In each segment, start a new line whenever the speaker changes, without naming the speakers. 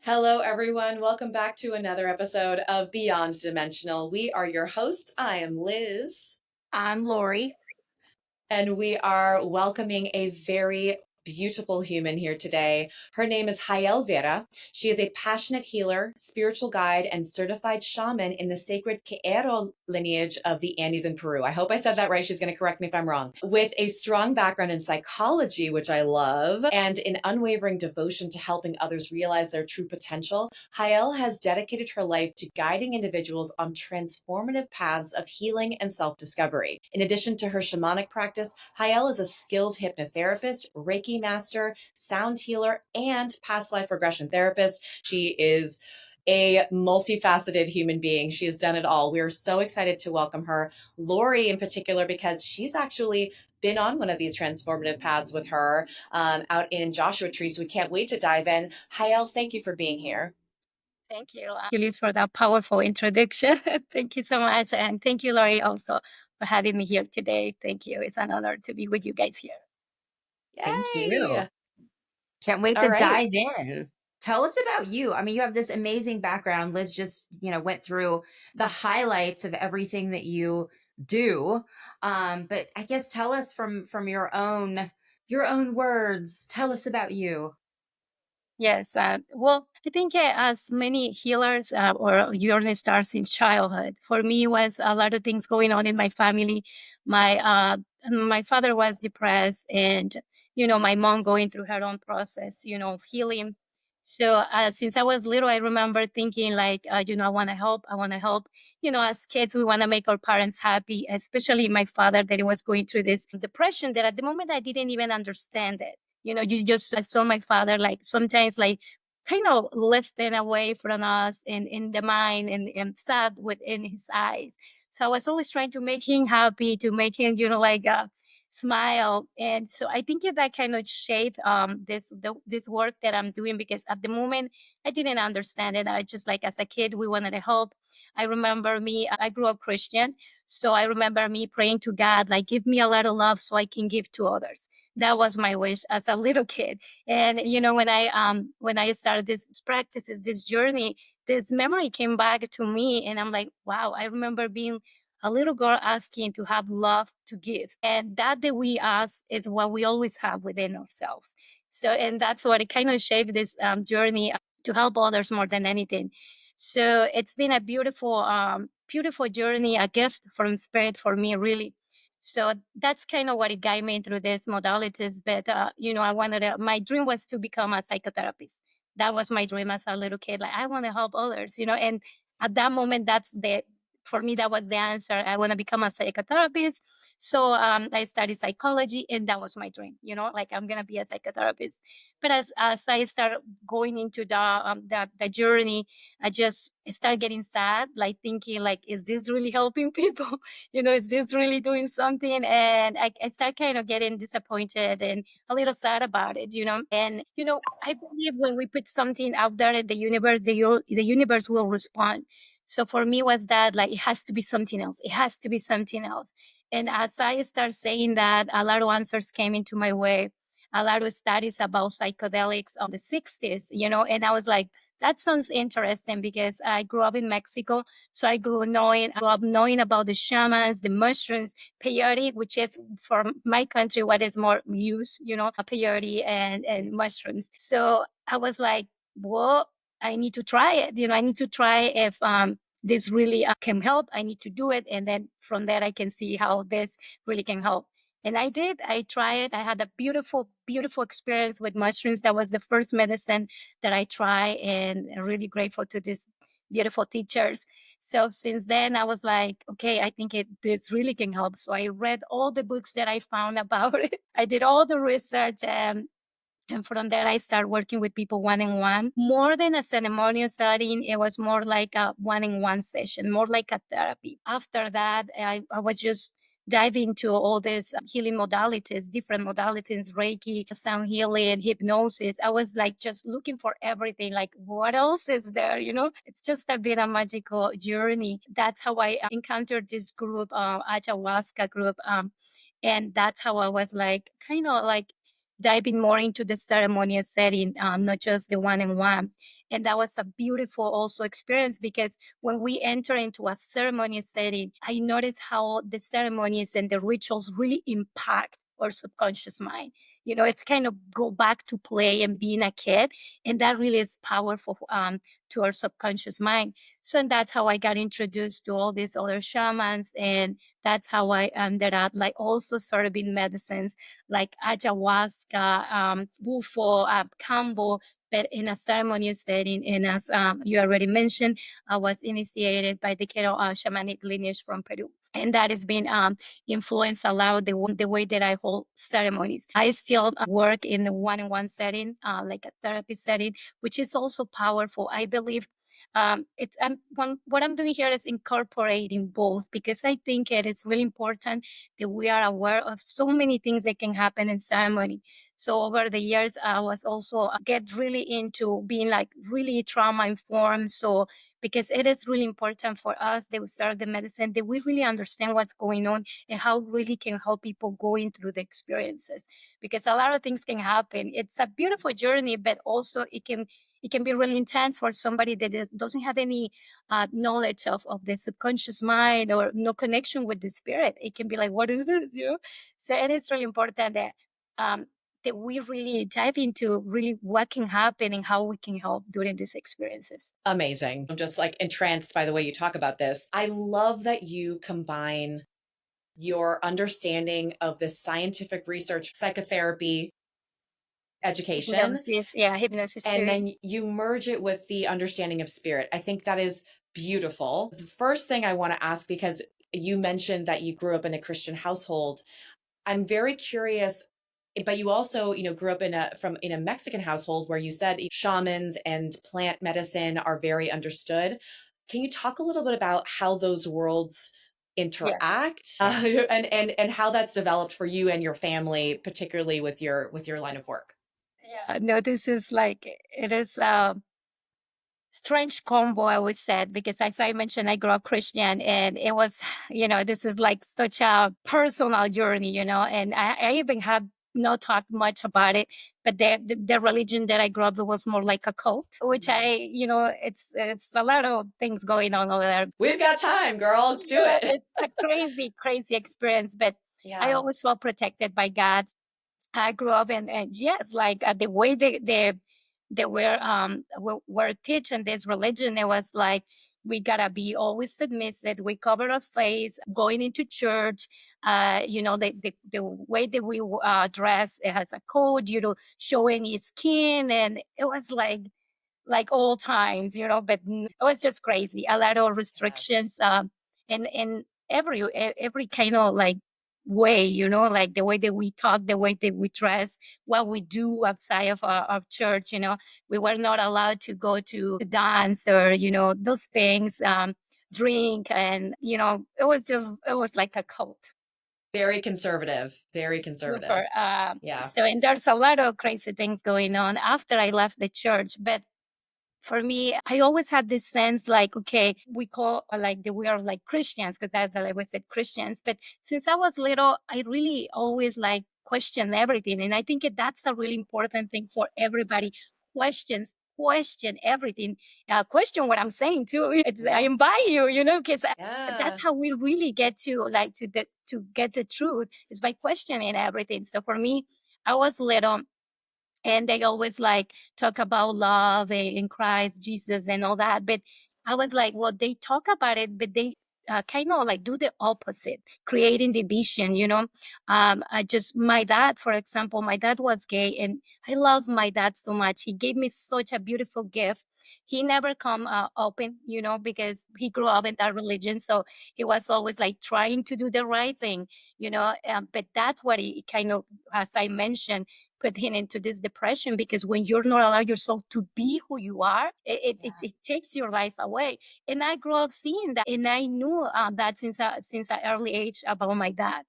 Hello, everyone. Welcome back to another episode of Beyond Dimensional. We are your hosts. I am Liz,
I'm Lori.
and we are welcoming a very beautiful human here today. Her name is Jael Vera. She is a passionate healer, spiritual guide, and certified shaman in the sacred Quero lineage of the Andes in Peru. I hope I said that right. She's going to correct me if I'm wrong. With a strong background in psychology, which I love, and an unwavering devotion to helping others realize their true potential, Jael has dedicated her life to guiding individuals on transformative paths of healing and self-discovery. In addition to her shamanic practice, Jael is a skilled hypnotherapist, Reiki master, sound healer, and past life regression therapist. She is a multifaceted human being. She has done it all. We are so excited to welcome her, Lori in particular, because she's actually been on one of these transformative paths with her out in Joshua Tree. So we can't wait to dive in. Jael, thank you for being here.
Thank you, Liz, for that powerful introduction. Thank you so much. And thank you, Lori, also for having me here today. Thank you. It's an honor to be with you guys here.
Thank
Yay!
you. Can't wait
All
to
right.
dive in. Tell us about you. I mean, you have this amazing background. Liz just, went through the highlights of everything that you do. But I guess tell us from your own words. Tell us about you.
Yes. Well, I think as many healers or journey starts in childhood, for me was a lot of things going on in my family. My father was depressed, and my mom going through her own process, of healing. So since I was little, I remember thinking like, I want to help. I want to help. As kids, we want to make our parents happy, especially my father that he was going through this depression that at the moment I didn't even understand it. You just I saw my father like sometimes like kind of lifting away from us in the mind and sad within his eyes. So I was always trying to make him happy, to make him, like smile. And so I think that kind of shaped this work that I'm doing, because at the moment I didn't understand it. I just like as a kid we wanted to help. I remember I grew up Christian. So I remember me praying to God, like, give me a lot of love so I can give to others. That was my wish as a little kid. And when I started this practices, this journey, this memory came back to me, and I'm like, wow, I remember being a little girl asking to have love to give, and that we ask is what we always have within ourselves. So, and that's what it kind of shaped this journey to help others more than anything. So it's been a beautiful journey, a gift from spirit for me, really. So that's kind of what it guided me through these modalities. But my dream was to become a psychotherapist. That was my dream as a little kid. Like, I want to help others, and at that moment, for me, that was the answer. I want to become a psychotherapist. So I studied psychology, and that was my dream, like I'm going to be a psychotherapist. But as I started going into the journey, I just started getting sad, like thinking, like, is this really helping people? Is this really doing something? And I start kind of getting disappointed and a little sad about it. And, I believe when we put something out there in the universe, the universe will respond. So for me was that like, it has to be something else. It has to be something else. And as I start saying that, a lot of answers came into my way. A lot of studies about psychedelics of the 60s, and I was like, that sounds interesting because I grew up in Mexico. So I grew up knowing about the shamans, the mushrooms, peyote, which is for my country what is more used, peyote and mushrooms. So I was like, well, I need to try it. I need to try if this really can help. I need to do it. And then from there, I can see how this really can help. And I did. I tried. I had a beautiful, beautiful experience with mushrooms. That was the first medicine that I tried, and I'm really grateful to these beautiful teachers. So since then, I was like, okay, I think this really can help. So I read all the books that I found about it. I did all the research, and from there, I started working with people one-on-one. More than a ceremonial setting, it was more like a one-on-one session, more like a therapy. After that, I was just diving into all these healing modalities, different modalities, Reiki, sound healing, hypnosis. I was like just looking for everything, like what else is there? It's just been a magical journey. That's how I encountered this group, ayahuasca group. And that's how I was like, kind of like diving more into the ceremonial setting, not just the one-on-one. And that was a beautiful also experience, because when we enter into a ceremony setting, I noticed how the ceremonies and the rituals really impact our subconscious mind. It's kind of go back to play and being a kid. And that really is powerful to our subconscious mind. So, and that's how I got introduced to all these other shamans. And that's how I ended up like also started in medicines like ayahuasca, bufo, kambo, but in a ceremonial setting. And as you already mentioned, I was initiated by the Keto shamanic lineage from Peru. And that has been influenced a lot the way that I hold ceremonies. I still work in the one-on-one setting, like a therapy setting, which is also powerful. I believe what I'm doing here is incorporating both, because I think it is really important that we are aware of so many things that can happen in ceremony. So over the years, I was also get really into being like really trauma informed. So because it is really important for us that we start the medicine, that we really understand what's going on and how really can help people going through the experiences. Because a lot of things can happen. It's a beautiful journey, but also it can be really intense for somebody that doesn't have any knowledge of the subconscious mind or no connection with the spirit. It can be like, what is this? So it is really important um, that we really dive into really what can happen and how we can help during these experiences.
Amazing. I'm just like entranced by the way you talk about this. I love that you combine your understanding of the scientific research, psychotherapy, education,
Hypnosis, yeah, hypnosis
and
too.
then you merge it with the understanding of spirit. I think that is beautiful. The first thing I want to ask, because you mentioned that you grew up in a Christian household, I'm very curious, but you also, grew up in a Mexican household where you said shamans and plant medicine are very understood. Can you talk a little bit about how those worlds
Yeah.
interact, and how that's developed for you and your family, particularly with your line of work?
Yeah, no, this is like, it is strange combo, I would say, because as I mentioned, I grew up Christian, and it was, this is like such a personal journey, and I even have not talked much about it, but the religion that I grew up with was more like a cult, which it's a lot of things going on over there.
We've got time, girl. Do
Yeah,
it.
it's a crazy, crazy experience, but I
Yeah.
always felt protected by God. I grew up and yes, like the way they were teaching this religion, it was like we gotta be always submissive. We cover our face, going into church. The way that we dress, it has a code. You don't show any skin, and it was like old times, but it was just crazy. A lot of
Yes.
restrictions, and every kind of like way, like the way that we talk, the way that we dress, what we do outside of our church. We were not allowed to go to dance or those things, drink, and it was like a cult.
Very conservative. Very conservative.
Super.
Yeah.
So, and there's a lot of crazy things going on after I left the church, but for me, I always had this sense like, okay, we call we are like Christians, because that's how I always said Christians. But since I was little, I really always like question everything. And I think that's a really important thing for everybody. Question everything. Question what I'm saying too. I am by you, because
Yeah.
that's how we really get to to get the truth, is by questioning everything. So for me, I was little, and they always like talk about love in Christ, Jesus, and all that. But I was like, well, they talk about it, but they kind of like do the opposite, creating division. I just my dad, for example, my dad was gay, and I love my dad so much. He gave me such a beautiful gift. He never come open, because he grew up in that religion, so he was always like trying to do the right thing, but that's what he kind of, as I mentioned, put him into this depression, because when you're not allowed yourself to be who you are, it takes your life away. And I grew up seeing that, and I knew that since an early age about my dad.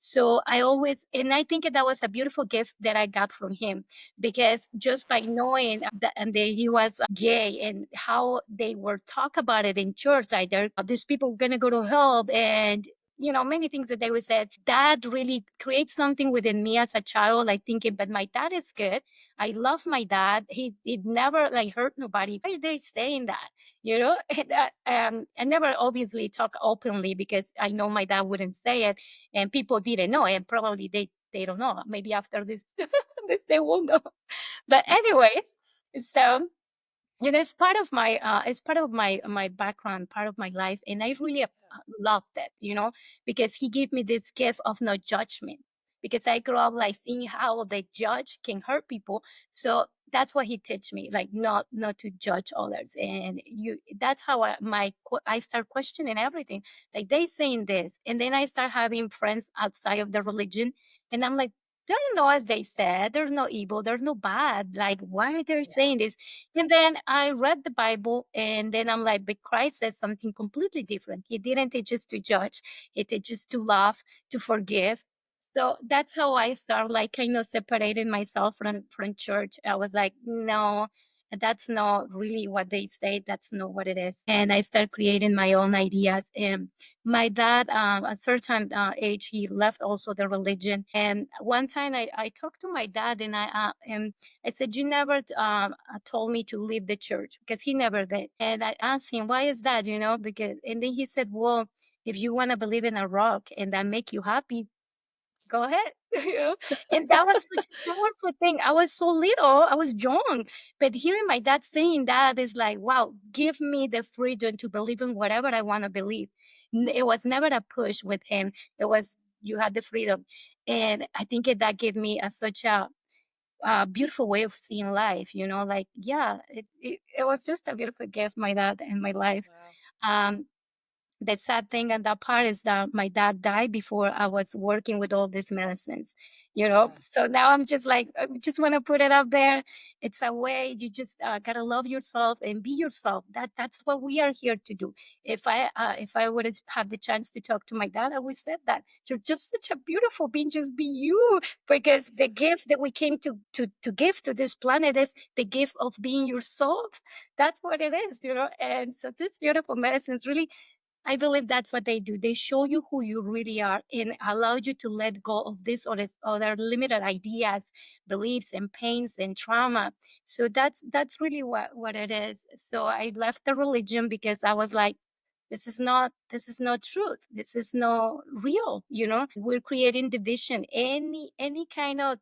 So I always, and I think that was a beautiful gift that I got from him, because just by knowing that, and that he was gay, and how they were talk about it in church, like these people gonna go to hell, and many things that they would say. That really creates something within me as a child, like thinking, but my dad is good. I love my dad. He never like hurt nobody. Why are they saying that? I never obviously talk openly because I know my dad wouldn't say it, and people didn't know, and probably they don't know. Maybe after this, this they won't know. But anyways, so it's part of my background, part of my life, and I really loved that, because he gave me this gift of no judgment, because I grew up like seeing how the judge can hurt people. So that's what he teach me, like not to judge others. And that's how I start questioning everything, like they saying this, and then I start having friends outside of the religion, and I'm like, there's no, as they said, there's no evil, there's no bad, like why are they saying this? And then I read the Bible, and then I'm like, but Christ says something completely different. He didn't teach us to judge. He teaches to love, to forgive. So that's how I start like kind of separating myself from church. I was like, no, that's not really what they say. That's not what it is. And I start creating my own ideas. And my dad, at a certain age, he left also the religion. And one time I talked to my dad, and I said, you never told me to leave the church, because he never did. And I asked him, why is that? And then he said, well, if you want to believe in a rock and that make you happy, go ahead. And that was such a powerful thing. I was so little, I was young, but hearing my dad saying that is like, wow, give me the freedom to believe in whatever I want to believe. It was never a push with him. It was, you had the freedom. And I think that gave me such a beautiful way of seeing life, like, yeah, it was just a beautiful gift, my dad and my life.
Wow.
The sad thing and that part is that my dad died before I was working with all these medicines,
Yeah.
So now I'm just like, I just want to put it up there. It's a way you just gotta love yourself and be yourself. That's what we are here to do. If I would have the chance to talk to my dad, I would said that you're just such a beautiful being. Just be you, because the gift that we came to give to this planet is the gift of being yourself. That's what it is, And so this beautiful medicines really, I believe that's what they do. They show you who you really are and allow you to let go of this or this other limited ideas, beliefs, and pains and trauma. So that's really what it is. So I left the religion because I was like, this is not truth. This is not real. We're creating division. Any kind of,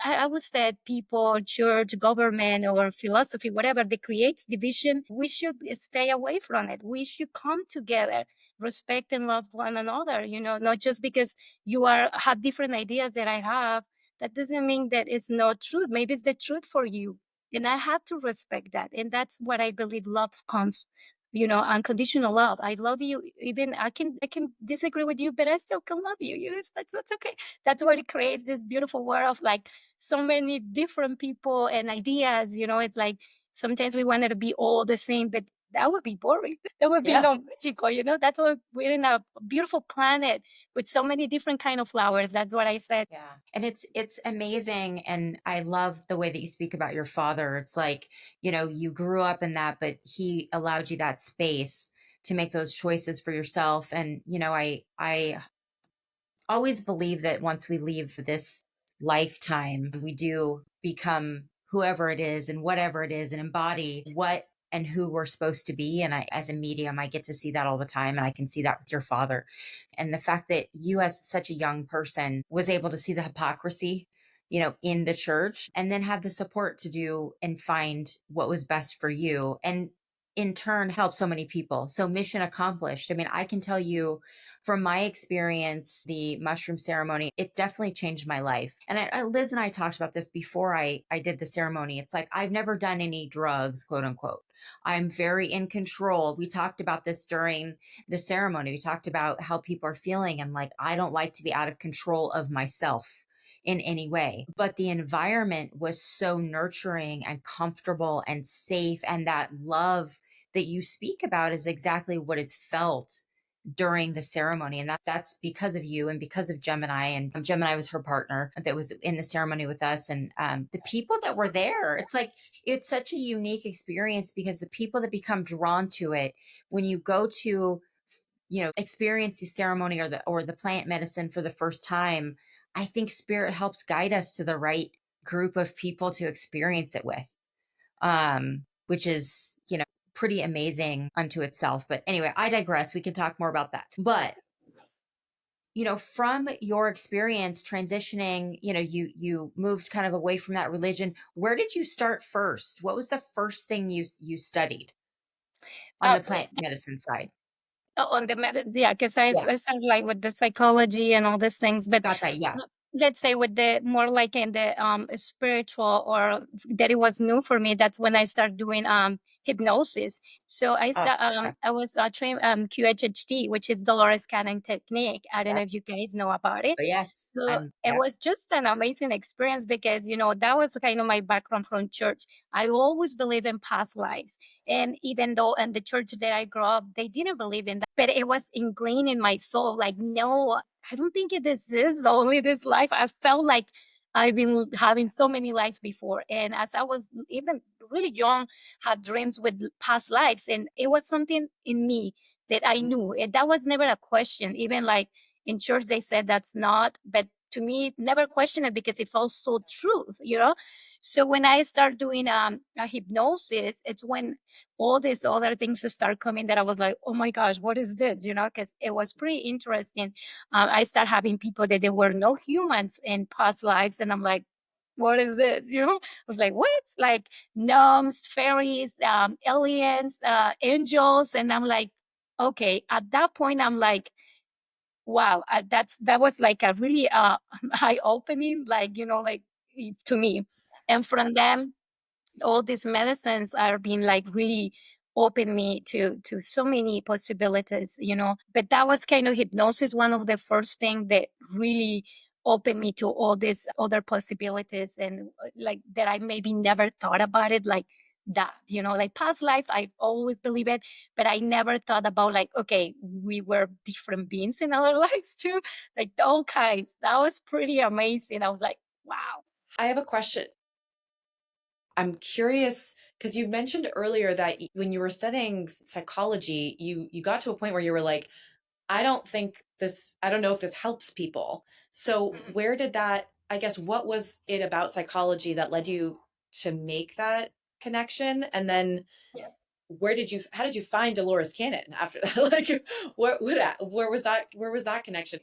I would say, people, church, government, or philosophy, whatever that creates division, we should stay away from it. We should come together, respect and love one another. Not just because you have different ideas that I have, that doesn't mean that it's not truth. Maybe it's the truth for you, and I have to respect that. And that's what I believe love comes. Unconditional love. I love you. Even I can disagree with you, but I still can love you. That's okay. That's what it creates this beautiful world of like so many different people and ideas. It's like sometimes we wanted to be all the same, but that would be boring. That would be
Yeah.
no magical. That's why we're in a beautiful planet with so many different kind of flowers. That's what I said.
Yeah. And it's amazing. And I love the way that you speak about your father. It's like, you grew up in that, but he allowed you that space to make those choices for yourself. And, I always believe that once we leave this lifetime, we do become whoever it is and whatever it is and embody what and who we're supposed to be. And I, as a medium, I get to see that all the time. And I can see that with your father. And the fact that you, as such a young person, was able to see the hypocrisy, in the church, and then have the support to do and find what was best for you. And in turn, help so many people. So mission accomplished. I mean, I can tell you from my experience, the mushroom ceremony, it definitely changed my life. And Liz and I talked about this before I did the ceremony. It's like, I've never done any drugs, quote unquote. I'm very in control. We talked about this during the ceremony. We talked about how people are feeling. I'm like, I don't like to be out of control of myself in any way. But the environment was so nurturing and comfortable and safe. And that love that you speak about is exactly what is felt during the ceremony. And that's because of you and because of Gemini. And Gemini was her partner that was in the ceremony with us. And the people that were there, it's like, it's such a unique experience because the people that become drawn to it, when you go to experience the ceremony or the plant medicine for the first time, I think spirit helps guide us to the right group of people to experience it with, which is, pretty amazing unto itself. But anyway, I digress. We can talk more about that. But from your experience transitioning, you moved kind of away from that religion. Where did you start first? What was the first thing you studied on
Uh,
the plant medicine side?
on the yeah, because I,
Yeah,
I started like with the psychology and all these things, but
got that. Yeah.
let's say with the more like in the spiritual, or that it was new for me. That's when I started doing hypnosis. So
Oh, okay.
I was trained QHHT, which is Dolores Cannon technique. I don't
Yeah.
know if you guys know about it.
But yes,
So it
yeah.
was just an amazing experience because, that was kind of my background from church. I always believe in past lives. And even though in the church that I grew up, they didn't believe in that, but it was ingrained in my soul. Like, no, I don't think this is only this life. I felt like I've been having so many lives before. And as I was even really young, had dreams with past lives. And it was something in me that I knew. And that was never a question. Even like in church, they said that's not, but to me, never question it because it felt so true. So when I start doing a hypnosis, it's when all these other things start coming that I was like, oh my gosh, what is this? Because it was pretty interesting. I start having people that they were no humans in past lives, and I'm like, what is this? I was like, what? Like gnomes, fairies, aliens, angels, and I'm like, okay. At that point, I'm like, wow, that was like a really eye opening, like like to me. And from them, all these medicines are being like really open me to so many possibilities. But that was kind of hypnosis, one of the first thing that really opened me to all these other possibilities, and like that I maybe never thought about it like that. Like past life, I always believe it, but I never thought about like, okay, we were different beings in our lives too, like all kinds. That was pretty amazing. I was like, wow.
I have a question. I'm curious because you mentioned earlier that when you were studying psychology, you got to a point where you were like, I don't know if this helps people. So
Mhm.
where did that, I guess, what was it about psychology that led you to make that connection? And then
Yeah.
how did you find Dolores Cannon after that? Like, where was that connection?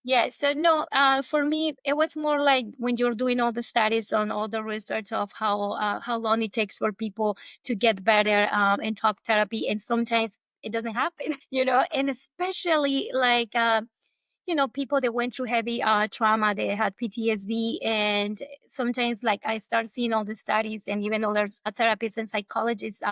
Yeah, so no, for me, it was more like when you're doing all the studies on all the research of how long it takes for people to get better in talk therapy, and sometimes it doesn't happen, and especially like people that went through heavy trauma, they had PTSD. And sometimes, like, I start seeing all the studies and even others, therapists and psychologists,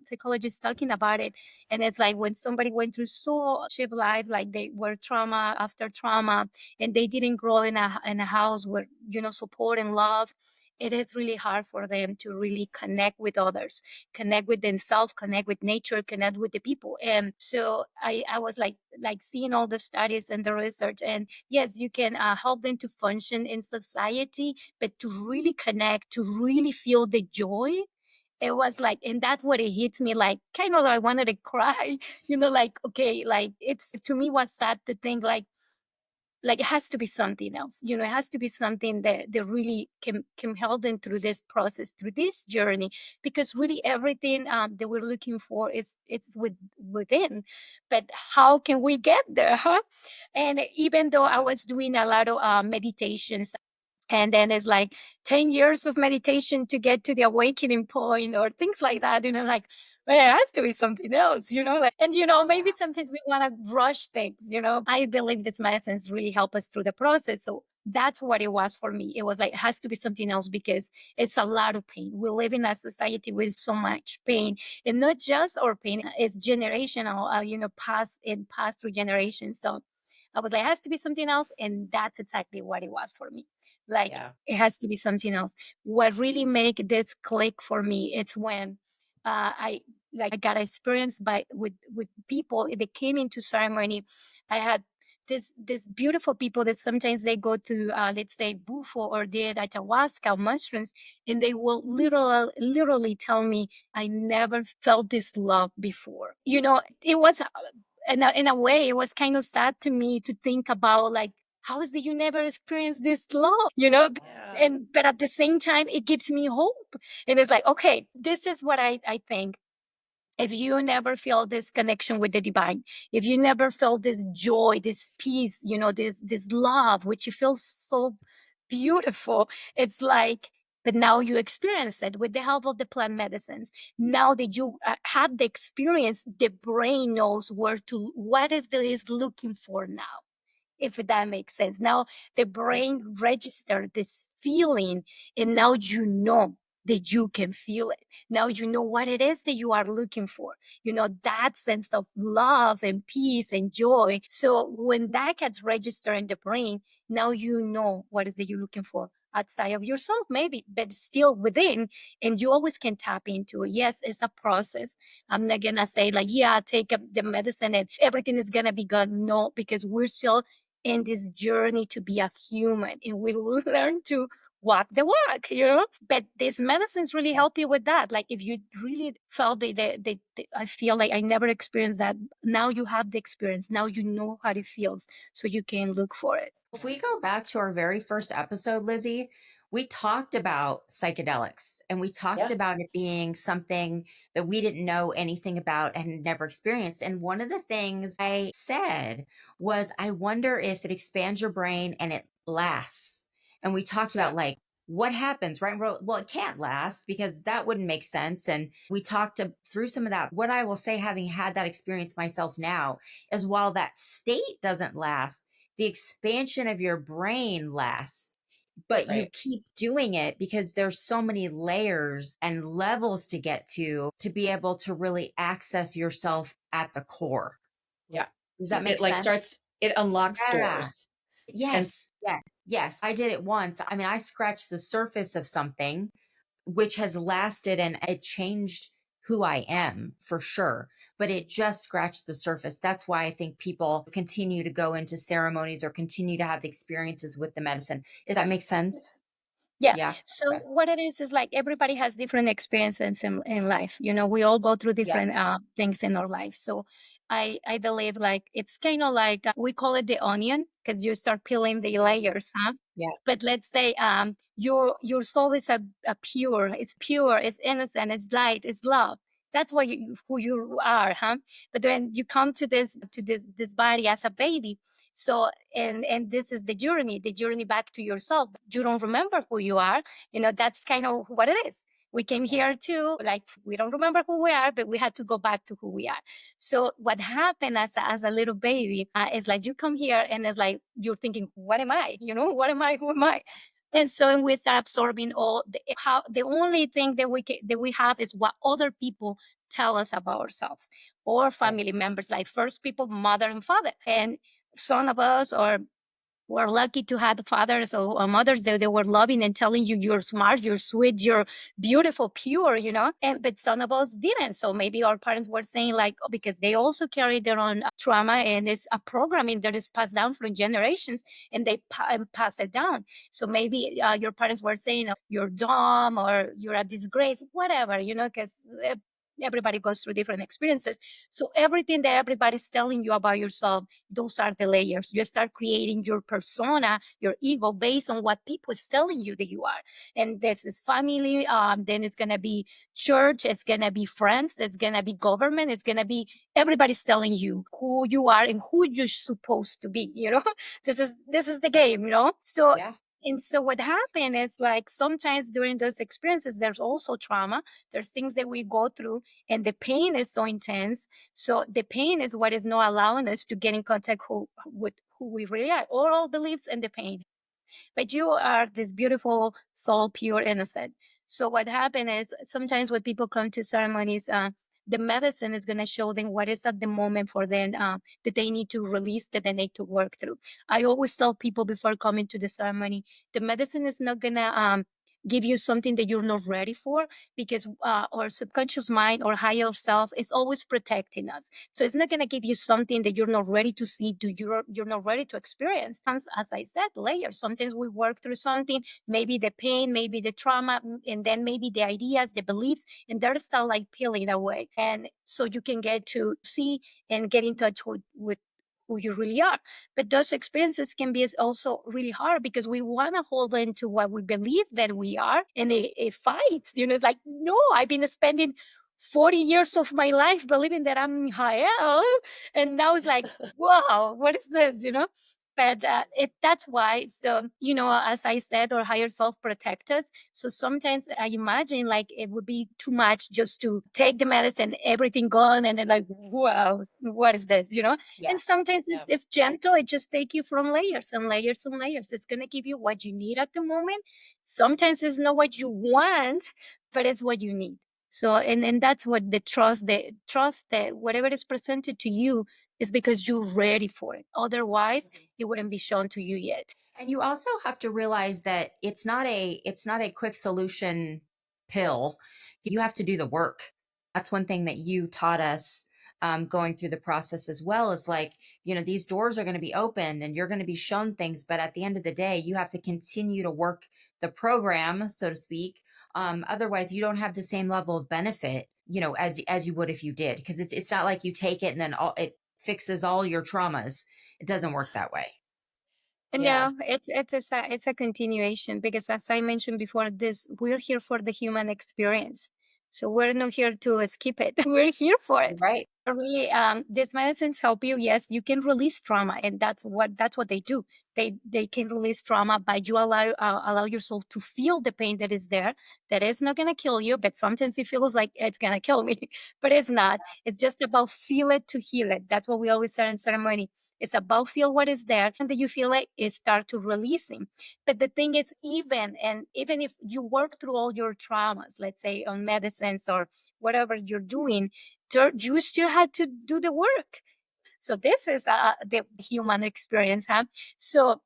psychologists talking about it. And it's like when somebody went through so hardship life, like they were trauma after trauma, and they didn't grow in a house where, support and love. It is really hard for them to really connect with others, connect with themselves, connect with nature, connect with the people. And so I was like seeing all the studies and the research, and yes, you can help them to function in society, but to really connect, to really feel the joy. It was like, and that's what it hits me, like kind of like I wanted to cry, like, okay, like it's to me was sad to think like it has to be something else, it has to be something that really can help them through this process, through this journey, because really everything that we're looking for is it's within. But how can we get there, huh? And even though I
Yeah.
was doing a lot of meditations, and then it's like 10 years of meditation to get to the awakening point or things like that, like, well, it has to be something else, like, and maybe sometimes we want to rush things. I believe these medicines really help us through the process. So that's what it was for me. It was like, it has to be something else because it's a lot of pain. We live in a society with so much pain, and not just our pain, it's generational, passed through generations. So I was like, it has to be something else. And that's exactly what it was for me. Like,
Yeah.
it has to be something else. What really make this click for me, it's when I got experienced with people that came into ceremony. I had this beautiful people that sometimes they go to let's say bufo or did ayahuasca mushrooms, and they will literally tell me, I never felt this love before. It was in a way, it was kind of sad to me to think about like, how is that you never experienced this love,
Yeah.
And but at the same time, it gives me hope. And it's like, okay, this is what I think. If you never feel this connection with the divine, if you never felt this joy, this peace, this love, which you feel so beautiful, it's like, but now you experience it with the help of the plant medicines. Now that you had the experience, the brain knows what is it is looking for now, if that makes sense. Now the brain registered this feeling, and now you know that you can feel it. Now you know what it is that you are looking for. That sense of love and peace and joy. So when that gets registered in the brain, now you know what is that you're looking for outside of yourself, maybe, but still within, and you always can tap into it. Yes, it's a process. I'm not gonna say like, yeah, take up the medicine and everything is gonna be good. No, because we're still in this journey to be a human, and we learn to walk the walk. But these medicines really help you with that. Like if you really felt I feel like I never experienced that. Now you have the experience. Now you know how it feels, so you can look for it.
If we go back to our very first episode, Lizzie, we talked about psychedelics, and we talked
Yeah.
about it being something that we didn't know anything about and had never experienced. And one of the things I said was, I wonder if it expands your brain and it lasts. And we talked
Yeah.
about like, what happens, right? Well, it can't last because that wouldn't make sense. And we talked through some of that. What I will say, having had that experience myself now, is while that state doesn't last, the expansion of your brain lasts, but you
Right.
keep doing it because there's so many layers and levels to get to be able to really access yourself at the core.
Yeah.
Does that make
It like
sense?
it unlocks
Yeah.
doors. And
Yes. Yes. Yes. I did it once. I mean, I scratched the surface of something which has lasted, and it changed who I am for sure. But it just scratched the surface. That's why I think people continue to go into ceremonies or continue to have experiences with the medicine. Does that make sense?
Yeah.
Yeah.
So
Okay.
what it is like everybody has different experiences in life. We all go through
Yeah.
different things in our life. So I believe like it's kind of like we call it the onion because you start peeling the layers, huh?
yeah.
But let's say your soul is it's pure, it's innocent, it's light, it's love. That's what who you are, huh? But when you come to this body as a baby, so and this is the journey back to yourself. You don't remember who you are. That's kind of what it is. We came
Yeah.
here to like we don't remember who we are, but we had to go back to who we are. So what happened as a little baby is like you come here and it's like you're thinking, what am I? What am I? Who am I? And so we start absorbing all how the only thing that we have is what other people tell us about ourselves or
Right.
family members, like first people, mother and father. And some of us or we're lucky to have fathers or mothers that they were loving and telling you you're smart, you're sweet, you're beautiful, pure. And but some of us didn't. So maybe our parents were saying like, oh, because they also carry their own trauma, and it's a programming that is passed down from generations, and they pass it down. So maybe your parents were saying, you're dumb or you're a disgrace, whatever, because everybody goes through different experiences. So everything that everybody's telling you about yourself, those are the layers. You start creating your persona, your ego, based on what people is telling you that you are. And this is family. Then it's gonna be church. It's gonna be friends. It's gonna be government. It's gonna be everybody's telling you who you are and who you're supposed to be. This is the game. So.
Yeah.
And so what happened is like sometimes during those experiences, there's also trauma. There's things that we go through, and the pain is so intense. So the pain is what is not allowing us to get in contact with who we really are, all beliefs and the pain. But you are this beautiful soul, pure, innocent. So what happened is sometimes when people come to ceremonies, the medicine is going to show them what is at the moment for them that they need to release, that they need to work through. I always tell people before coming to the ceremony, the medicine is not going to give you something that you're not ready for, because our subconscious mind or higher self is always protecting us. So it's not going to give you something that you're not ready to see, you're not ready to experience. As I said, layers. Sometimes we work through something, maybe the pain, maybe the trauma, and then maybe the ideas, the beliefs, and they're still like peeling away. And so you can get to see and get in touch with who you really are. But those experiences can be also really hard because we want to hold on to what we believe that we are, and it fights. It's like, no, I've been spending 40 years of my life believing that I'm Jael, and now it's like, wow, what is this? But that's why. So, as I said, our higher self protect us. So sometimes I imagine like it would be too much just to take the medicine, everything gone, and then like, wow, what is this?
Yeah.
And sometimes it's gentle. It just take you from layers and layers and layers. It's going to give you what you need at the moment. Sometimes it's not what you want, but it's what you need. So, and that's what the trust that whatever is presented to you is because you're ready for it. Otherwise, it wouldn't be shown to you yet.
And you also have to realize that it's not a quick solution pill. You have to do the work. That's one thing that you taught us, going through the process as well, is like, these doors are going to be open and you're going to be shown things, but at the end of the day, you have to continue to work the program, so to speak. Otherwise, you don't have the same level of benefit, as you would if you did, because it's not like you take it and then it fixes all your traumas. It doesn't work that way.
Yeah.
No, it's a continuation, because as I mentioned before, we're here for the human experience. So we're not here to skip it. We're here for it.
Right.
Really, these medicines help you. Yes, you can release trauma, and that's what they do. They can release trauma by you allow yourself to feel the pain that is there. That is not gonna kill you, but sometimes it feels like it's gonna kill me, but it's not. It's just about feel it to heal it. That's what we always say in ceremony. It's about feel what is there, and then you feel it, is start to releasing. But the thing is, even if you work through all your traumas, let's say on medicines or whatever you're doing, you still had to do the work. So this is the human experience, huh? So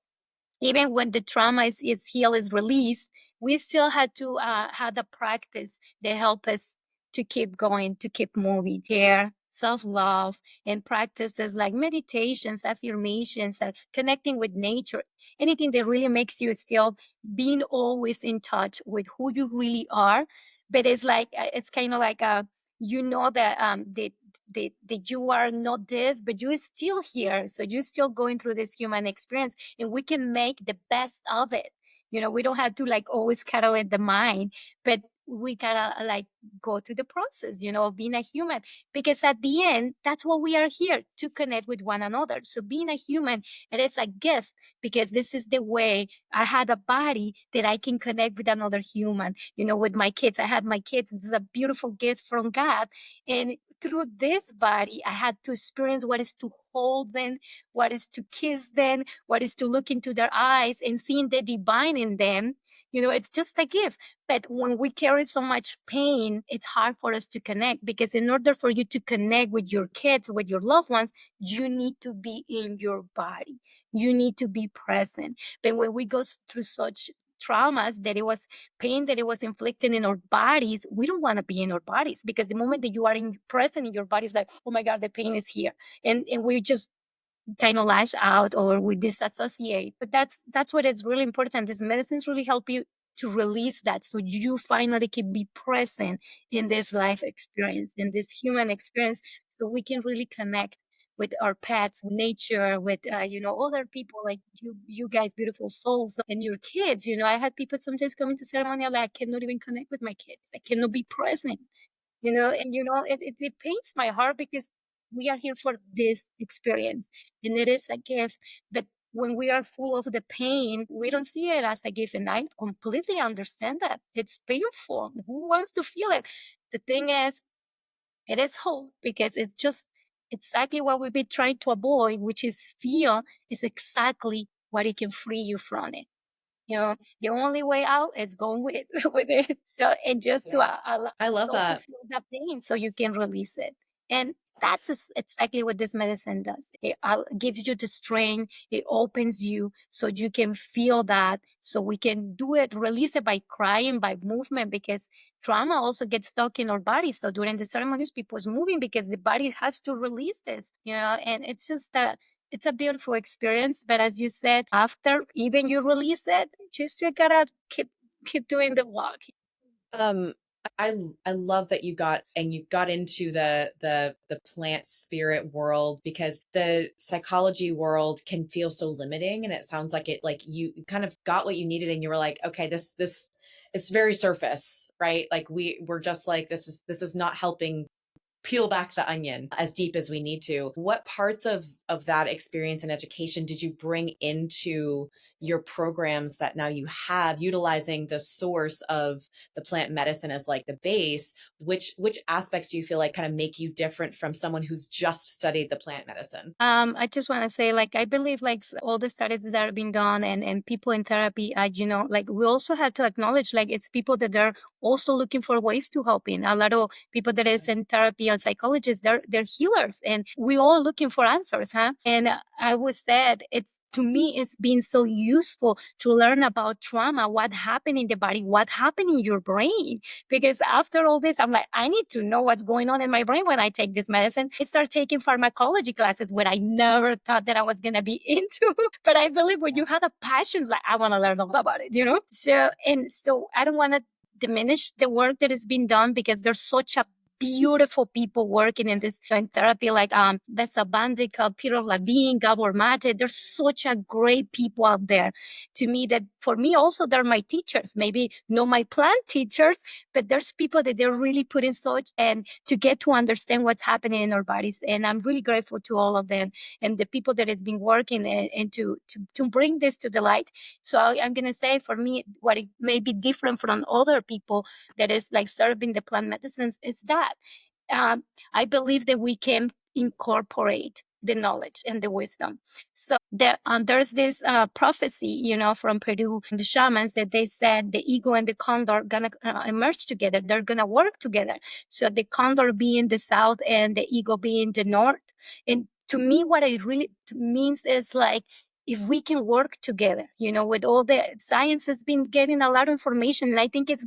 even when the trauma is healed, is released, we still had to have the practice that help us to keep going, to keep moving. Care, self-love, and practices like meditations, affirmations, connecting with nature, anything that really makes you still being always in touch with who you really are. But it's like it's kind of like that that you are not this, but you're still here. So you're still going through this human experience, and we can make the best of it. We don't have to like always cuddle at the mind, but we gotta like go to the process, of being a human, because at the end, that's what we are here to connect with one another. So being a human, it is a gift, because this is the way I had a body that I can connect with another human. With my kids, I had my kids. This is a beautiful gift from God. And through this body, I had to experience what is to hold them, what is to kiss them, what is to look into their eyes and seeing the divine in them. It's just a gift. But when we carry so much pain, it's hard for us to connect, because in order for you to connect with your kids, with your loved ones, you need to be in your body. You need to be present. But when we go through such traumas, that it was pain that it was inflicted in our bodies, we don't want to be in our bodies, because the moment that you are present in your body, is like, oh my God, the pain is here. And we just kind of lash out, or we disassociate. But that's what is really important. These medicines really help you to release that, so you finally can be present in this life experience, in this human experience, so we can really connect with our pets, with nature, with other people like you guys, beautiful souls, and your kids. I had people sometimes coming to ceremony like, I cannot even connect with my kids, I cannot be present. And it pains my heart, because we are here for this experience, and it is a gift. But when we are full of the pain, we don't see it as a gift. And I completely understand that it's painful. Who wants to feel it? The thing is, it is hope, because it's just exactly what we've been trying to avoid, which is fear, is exactly what it can free you from it. The only way out is going with with it. So, and just to
Yeah.
allow
I love
yourself to
that.
feel that pain, so you can release it. And that's exactly what this medicine does. It gives you the strength, it opens you so you can feel that. So we can do it, release it by crying, by movement, because trauma also gets stuck in our body. So during the ceremonies, people's moving because the body has to release this, and it's just that it's a beautiful experience. But as you said, after even you release it, just you gotta keep doing the walk.
Um, I love that you got into the plant spirit world, because the psychology world can feel so limiting, and it sounds like you kind of got what you needed, and you were like, okay, this it's very surface, right? Like we're just like, this is not helping peel back the onion as deep as we need to. What parts of that experience and education did you bring into your programs that now you have, utilizing the source of the plant medicine as like the base? Which aspects do you feel like kind of make you different from someone who's just studied the plant medicine?
I just want to say, like, I believe, like, all the studies that are being done and people in therapy, like, we also have to acknowledge, like, it's people that are also looking for ways to help in. A lot of people that is in therapy and psychologists, they're healers, and we all looking for answers, huh? And I was said, to me, it's been so useful to learn about trauma, what happened in the body, what happened in your brain, because after all this, I'm like, I need to know what's going on in my brain when I take this medicine. I start taking pharmacology classes, where I never thought that I was going to be into. But I believe when you have a passion, like, I want to learn all about it. So I don't want to diminish the work that has been done, because there's such a beautiful people working in this in therapy, like Vesa Bandica, Peter Levine, Gabor Mate. There's such a great people out there. To me, that for me also, they're my teachers. Maybe not my plant teachers, but there's people that they're really putting such and to get to understand what's happening in our bodies. And I'm really grateful to all of them and the people that has been working and to bring this to the light. So I'm gonna say, for me, what it may be different from other people that is like serving the plant medicines is that I believe that we can incorporate the knowledge and the wisdom. So there's this prophecy, from Peru, the shamans, that they said the ego and the condor are gonna emerge together. They're gonna work together. So the condor being the south and the ego being the north. And to me, what it really means is like, if we can work together, with all the science has been getting a lot of information, and I think it's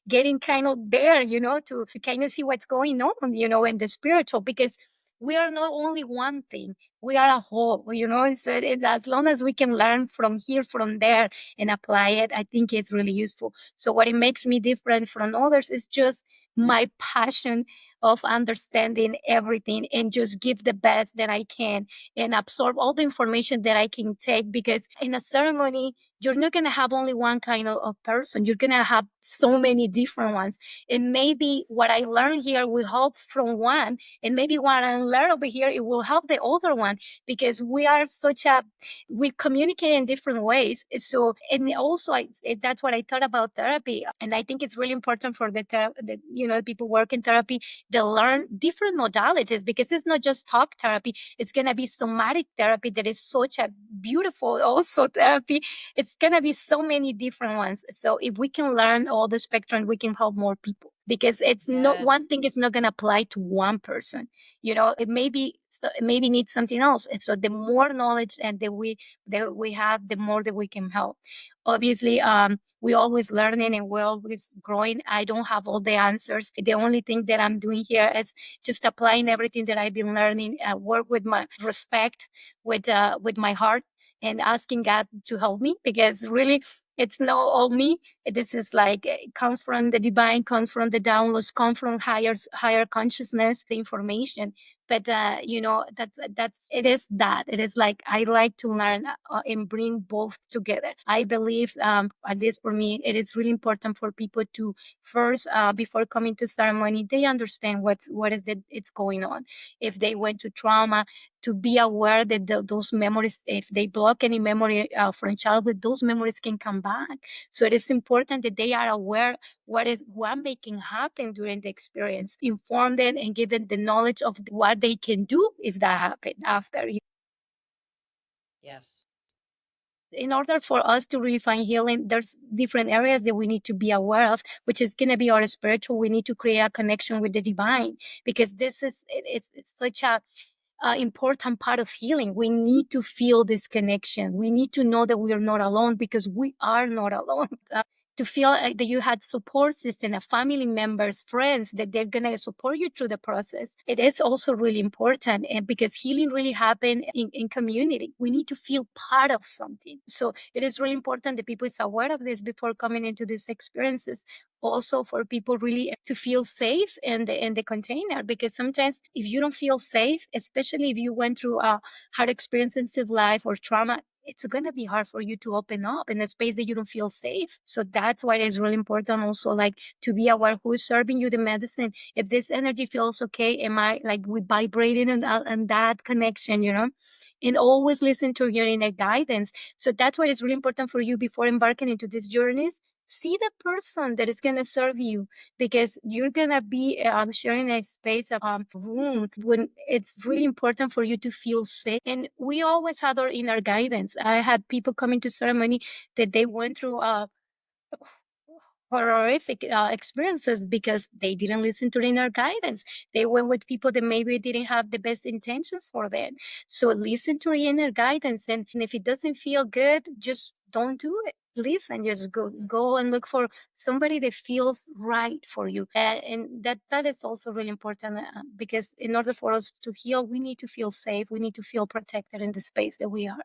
getting kind of there, to kind of see what's going on, in the spiritual, because we are not only one thing, we are a whole, so it's, as long as we can learn from here, from there, and apply it, I think it's really useful. So what it makes me different from others is just my passion of understanding everything and just give the best that I can and absorb all the information that I can take, because in a ceremony, you're not going to have only one kind of person. You're going to have so many different ones. And maybe what I learned here will help from one, and maybe what I learned over here, it will help the other one, because we communicate in different ways. So, and also that's what I thought about therapy. And I think it's really important for people work in therapy, they learn different modalities, because it's not just talk therapy. It's going to be somatic therapy that is such a beautiful also therapy. It's going to be so many different ones. So if we can learn all the spectrum, we can help more people, because it's not one thing is not going to apply to one person. It maybe needs something else. And so the more knowledge and that we have, the more that we can help. Obviously, we always learning and we're always growing. I don't have all the answers. The only thing that I'm doing here is just applying everything that I've been learning, work with my respect, with my heart, and asking God to help me, because really it's not all me. This is like, it comes from the divine, comes from the downloads, comes from higher consciousness, the information. But that's it is like, I like to learn and bring both together. I believe, at least for me, it is really important for people to first, before coming to ceremony, they understand what is that it's going on. If they went to trauma, to be aware that those memories, if they block any memory from childhood, those memories can come back. So it is important that they are aware what making happen during the experience, inform them and give them the knowledge of what they can do if that happened after.
Yes.
in order for us to really find healing, there's different areas that we need to be aware of, which is going to be our spiritual. We need to create a connection with the divine, because it's such a important part of healing. We need to feel this connection. We need to know that we are not alone, because we are not alone. To feel that you had support system, family members, friends, that they're going to support you through the process. It is also really important, and because healing really happen in community. We need to feel part of something. So it is really important that people is aware of this before coming into these experiences. Also for people really to feel safe in the container, because sometimes if you don't feel safe, especially if you went through a hard experiences of life or trauma, it's going to be hard for you to open up in a space that you don't feel safe. So that's why it's really important also, like, to be aware who is serving you the medicine. If this energy feels okay, am I like we vibrating in that connection, and always listen to your inner guidance. So that's why it's really important for you before embarking into these journeys. See the person that is going to serve you, because you're going to be sharing a space of room when it's really important for you to feel safe. And we always had our inner guidance. I had people coming to ceremony that they went through horrific experiences because they didn't listen to inner guidance. They went with people that maybe didn't have the best intentions for them. So listen to your inner guidance, and if it doesn't feel good, just don't do it. Listen, just go and look for somebody that feels right for you, and that is also really important, because in order for us to heal, we need to feel safe. We need to feel protected in the space that we are.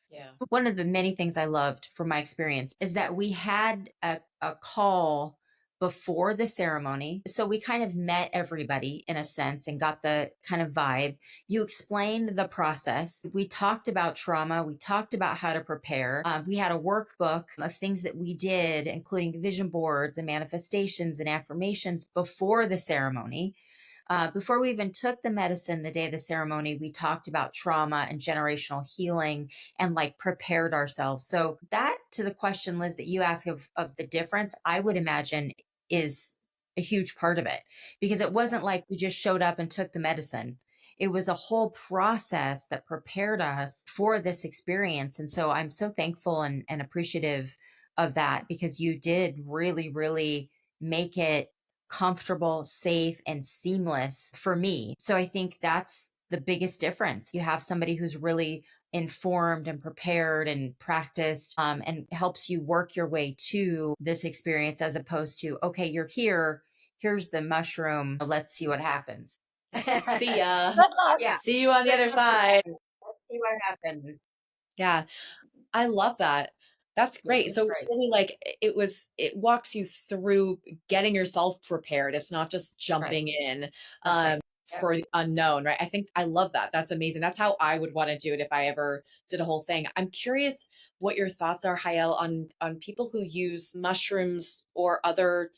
Yeah.
One of the many things I loved from my experience is that we had a call before the ceremony. So we kind of met everybody in a sense and got the kind of vibe. You explained the process. We talked about trauma. We talked about how to prepare. We had a workbook of things that we did, including vision boards and manifestations and affirmations before the ceremony. Before we even took the medicine the day of the ceremony, we talked about trauma and generational healing and like prepared ourselves. So that, to the question, Liz, that you ask of the difference, I would imagine is a huge part of it, because it wasn't like we just showed up and took the medicine. It was a whole process that prepared us for this experience. And so I'm so thankful and appreciative of that, because you did really, really make it comfortable, safe, and seamless for me. So I think that's the biggest difference. You have somebody who's really informed and prepared and practiced, and helps you work your way to this experience, as opposed to, okay, you're here, here's the mushroom, let's see what happens.
See ya.
Yeah.
See you on the other side.
Let's see what happens.
Yeah. I love that. That's
Yeah,
great.
it's
So
great.
really, like, it walks you through getting yourself prepared. It's not just
Right.
jumping in
That's right. Yep.
for the unknown, right? I think I love that. That's amazing. That's how I would want to do it if I ever did a whole thing. I'm curious what your thoughts are, Jael, on people who use mushrooms or other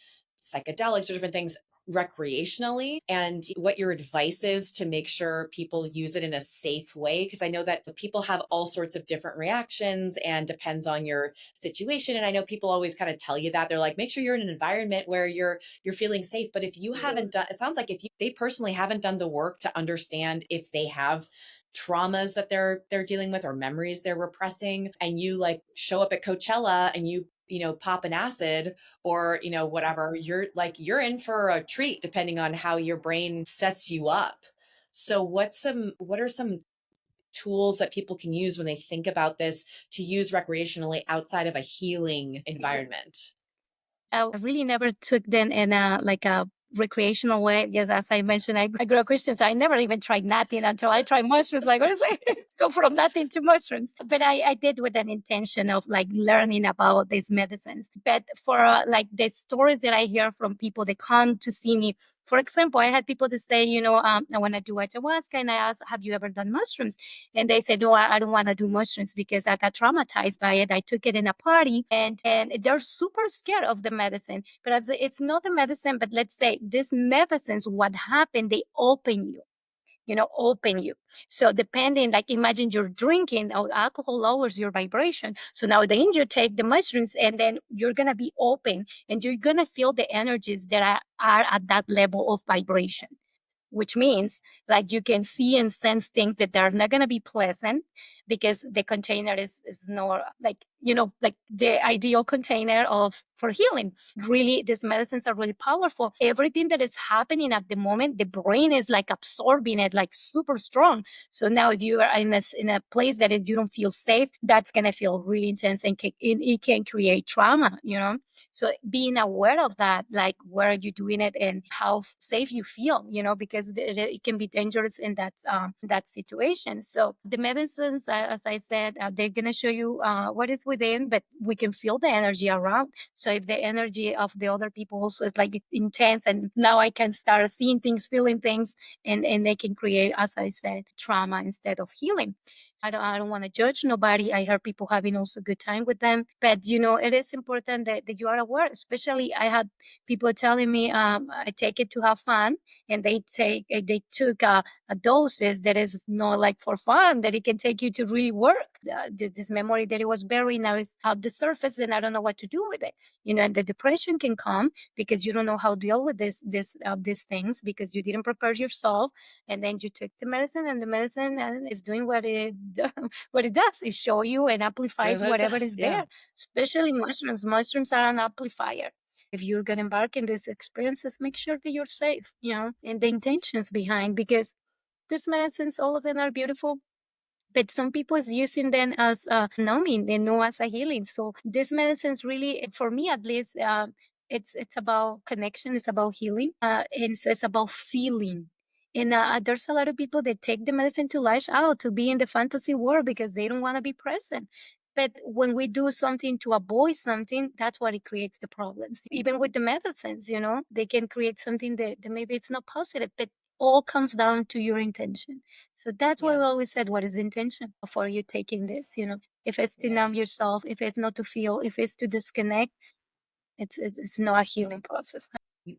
psychedelics or different things recreationally, and what your advice is to make sure people use it in a safe way, because I know that people have all sorts of different reactions and depends on your situation. And I know people always kind of tell you that they're like, make sure you're in an environment where you're feeling safe. But if you haven't done, it sounds like if they personally haven't done the work to understand if they have traumas that they're dealing with or memories they're repressing, and you like show up at Coachella and you pop an acid or whatever, you're in for a treat depending on how your brain sets you up. So what are some tools that people can use when they think about this to use recreationally outside of a healing environment?
I really never took them in a recreational way. Yes, as I mentioned, I grew up Christian, so I never even tried nothing until I tried mushrooms. Like, honestly, go from nothing to mushrooms. But I did with an intention of like learning about these medicines. But for like the stories that I hear from people that come to see me, for example, I had people to say, I want to do ayahuasca, and I asked, have you ever done mushrooms? And they said, no, I don't want to do mushrooms because I got traumatized by it. I took it in a party, and they're super scared of the medicine. But it's not the medicine, but let's say these medicines, what happened, they open you. So depending, like imagine you're drinking, alcohol lowers your vibration. So now then you take the mushrooms and then you're going to be open and you're going to feel the energies that are at that level of vibration. which means like you can see and sense things that are not going to be pleasant, because the container is not like, like the ideal container of for healing. Really, these medicines are really powerful. Everything that is happening at the moment, the brain is like absorbing it like super strong. So now if you are in a place that you don't feel safe, that's going to feel really intense, and it can create trauma, so being aware of that, like where are you doing it and how safe you feel, because it can be dangerous in that situation. So the medicines, as I said, they're gonna show you what is within, but we can feel the energy around. So if the energy of the other people also is like intense, and now I can start seeing things, feeling things, and they can create, as I said, trauma instead of healing. I don't want to judge nobody. I heard people having also good time with them, but it is important that you are aware. Especially, I had people telling me, I take it to have fun, and they took a doses that is not like for fun, that it can take you to really work. This memory that it was buried now is out the surface, and I don't know what to do with it. And the depression can come because you don't know how to deal with these things, because you didn't prepare yourself, and then you took the medicine, and the medicine is doing what it what it does is show you and amplifies whatever is there. Especially mushrooms are an amplifier. If you're going to embark in these experiences, make sure that you're safe, and the intentions behind, because these medicines, all of them are beautiful, but some people is using them as numbing and no as a healing. So these medicines really, for me at least, it's about connection, it's about healing, and so it's about feeling. And there's a lot of people that take the medicine to lash out, to be in the fantasy world, because they don't want to be present. But when we do something to avoid something, that's what it creates the problems. Even with the medicines, they can create something that maybe it's not positive, but all comes down to your intention. So that's why we always said, what is the intention for you taking this? If it's to numb yourself, if it's not to feel, if it's to disconnect, it's not a healing process.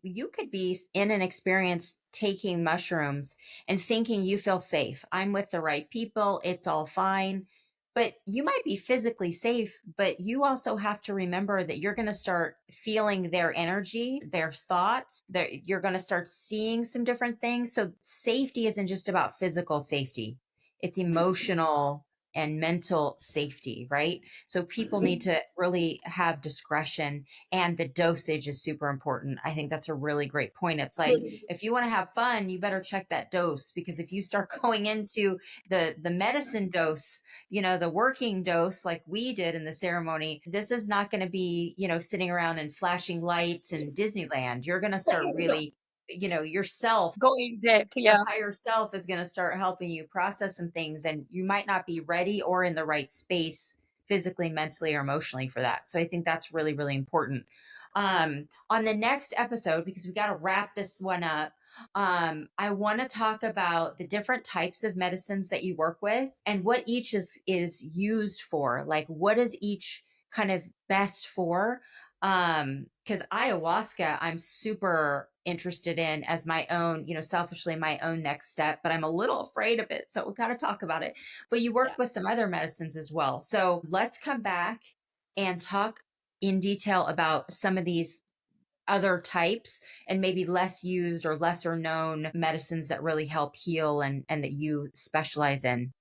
You could be in an experience taking mushrooms and thinking you feel safe. I'm with the right people. It's all fine. But you might be physically safe, but you also have to remember that you're going to start feeling their energy, their thoughts, that you're going to start seeing some different things. So safety isn't just about physical safety. It's emotional and mental safety, right? So people need to really have discretion, and the dosage is super important. I think that's a really great point. It's like, if you want to have fun, you better check that dose, because if you start going into the medicine dose, the working dose like we did in the ceremony, this is not going to be, sitting around and flashing lights in Disneyland. You're going to start really, yourself,
Going depth,
your
yeah.
higher self is going to start helping you process some things, and you might not be ready or in the right space physically, mentally, or emotionally for that. So I think that's really, really important. On the next episode, because we got to wrap this one up, I want to talk about the different types of medicines that you work with and what each is used for. Like, what is each kind of best for? Because ayahuasca, I'm super interested in as my own, selfishly my own next step, but I'm a little afraid of it. So we got to talk about it. But you work with some other medicines as well. So let's come back and talk in detail about some of these other types, and maybe less used or lesser known medicines that really help heal, and that you specialize in.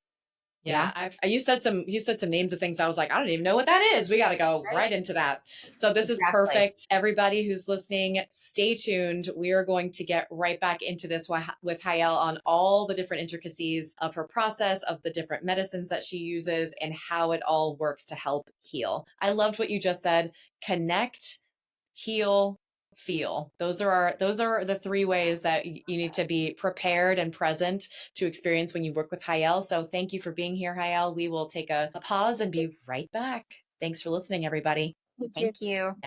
Yeah, you said some names of things. I was like, I don't even know what that is. We got to go right into that. So this is perfect. Everybody who's listening, stay tuned. We are going to get right back into this with Jael on all the different intricacies of her process, of the different medicines that she uses, and how it all works to help heal. I loved what you just said. Connect, heal, feel. Those are the three ways that you need to be prepared and present to experience when you work with Jael. So thank you for being here, Jael. We will take a pause and be right back. Thanks for listening, everybody.
Thank you.